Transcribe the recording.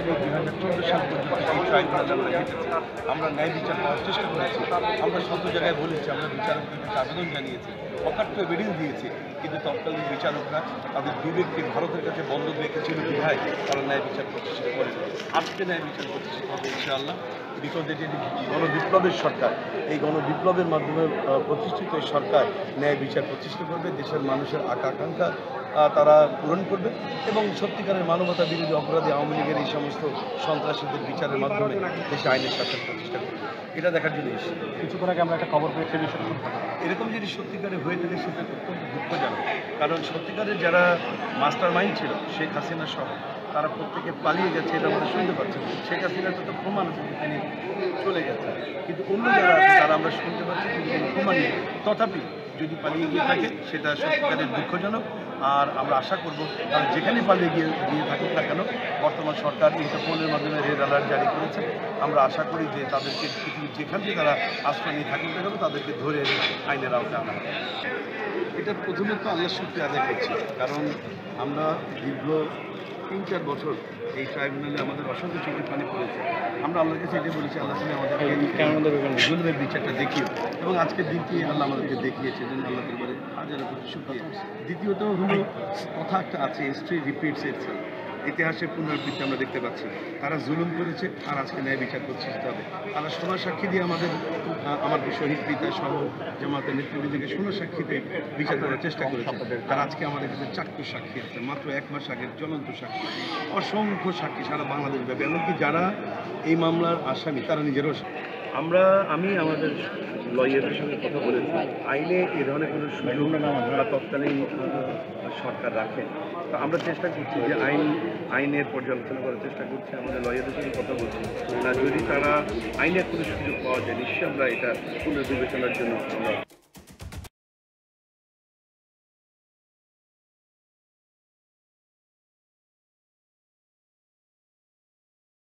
নিয়ে 2014 সাল পর্যন্ত এই ট্রাইব্যুনালে আমরা হেঁটেছি। আমরা ন্যায় বিচার পাওয়ার চেষ্টা করেছি। আমরা শত জায়গায় বলেছি, আমরা বিচারকদের কাছে আবেদন জানিয়েছি, অকাট্য এভিডেন্স দিয়েছি, কিন্তু তৎকালীন বিচারকরা তাদের বিবেককে ভারতের কাছে বন্ধক রেখেছিল বিধায় তারা ন্যায় বিচার প্রতিষ্ঠিত করে। আজকে ন্যায় বিচার প্রতিষ্ঠিত হবে ইনশাআল্লাহ। বিকজ এটি গণবিপ্লবের সরকার, এই গণবিপ্লবের মাধ্যমে প্রতিষ্ঠিত এই সরকার ন্যায় বিচার প্রতিষ্ঠা করবে, দেশের মানুষের আকাঙ্ক্ষা তারা পূরণ করবে এবং সত্যিকারের মানবতা বিরোধী অপরাধী আওয়ামী লীগের এই সমস্ত সন্ত্রাসীদের বিচারের মাধ্যমে দেশে আইনের শাসন প্রতিষ্ঠা করবে। এটা দেখার জন্য এসেছি। কিছুক্ষণ আগে আমরা একটা খবর পেয়েছি, এরকম যদি সত্যিকারে হয়ে থাকে সেটা অত্যন্ত দুঃখজনক। কারণ সত্যিকারের যারা মাস্টার মাইন্ড ছিল শেখ হাসিনা সহ, তারা প্রত্যেকে পালিয়ে গেছে, এটা আমরা শুনতে পাচ্ছি। শেখ হাসিনার তো প্রমাণ আছে যে তিনি চলে গেছে, কিন্তু অন্য যারা আছে তারা আমরা শুনতে পাচ্ছি কিন্তু কোনো প্রমাণ নেই। তথাপি যদি পালিয়ে গিয়ে থাকে সেটা সত্যিকারের দুঃখজনক। আর আমরা আশা করব তারা যেখানে পালিয়ে গিয়ে থাকুক না কেন, বর্তমান সরকার ইন্টারপোলের মাধ্যমে রেড অ্যালার্ট জারি করেছে। আমরা আশা করি যে তাদেরকে পৃথিবীর যেখান থেকে তারা আশ্রয় নিয়ে থাকুক না কেন তাদেরকে ধরে আইনের আওতায় আনা হবে। এটা প্রথমত আল্লাহর শুকরিয়া আদায় করছি, কারণ আমরা দীর্ঘ 3-4 বছর এই ট্রাইব্যুনালে আমাদের অসংখ্য চোখের পানি পড়েছে। আমরা আল্লাহর কাছে এটাই বলেছি, আল্লাহ তুমি আমাদেরকে জুলুমের বিচারটা দেখিও, এবং আজকের দিনটি আল্লাহ আমাদেরকে দেখিয়েছে, জন্য আল্লাহ দরবারে হাজার কোটি শুকরিয়া। দ্বিতীয়ত হলো, কথা একটা আছে, হিস্ট্রি রিপিটস ইটসেলফ। ইতিহাসের পুনরাবৃত্তি আমরা দেখতে পাচ্ছি। তারা জুলুম করেছে আর আজকে ন্যায় বিচার প্রতিষ্ঠিত হবে। তারা সোনার সাক্ষী দিয়ে আমার শহীদ পিতা সহ জামাতের নেতৃবৃন্দকে সোনার সাক্ষীতে বিচার করার চেষ্টা করেছে। তারা আজকে আমাদের কাছে চাক্ষুষ সাক্ষী আছে, মাত্র 1 মাস আগের জ্বলন্ত সাক্ষী, অসংখ্য সাক্ষী সারা বাংলাদেশ ব্যাপী, এমনকি যারা এই মামলার আসামি তারা নিজেরও। আমি আমাদের লয়ারদের সঙ্গে কথা বলেছি, আইনে এ ধরনের কোনো সুযোগ বা তৎকালীন সরকার রাখে। তো আমরা চেষ্টা করছি যে আইনের পর্যালোচনা করার চেষ্টা করছি, আমাদের লয়ারদের সঙ্গে কথা বলছি। যদি তারা আইনের কোনো সুযোগ পাওয়া যায়, নিশ্চয়ই আমরা এটা পুনর্বিবেচনার জন্য আমরা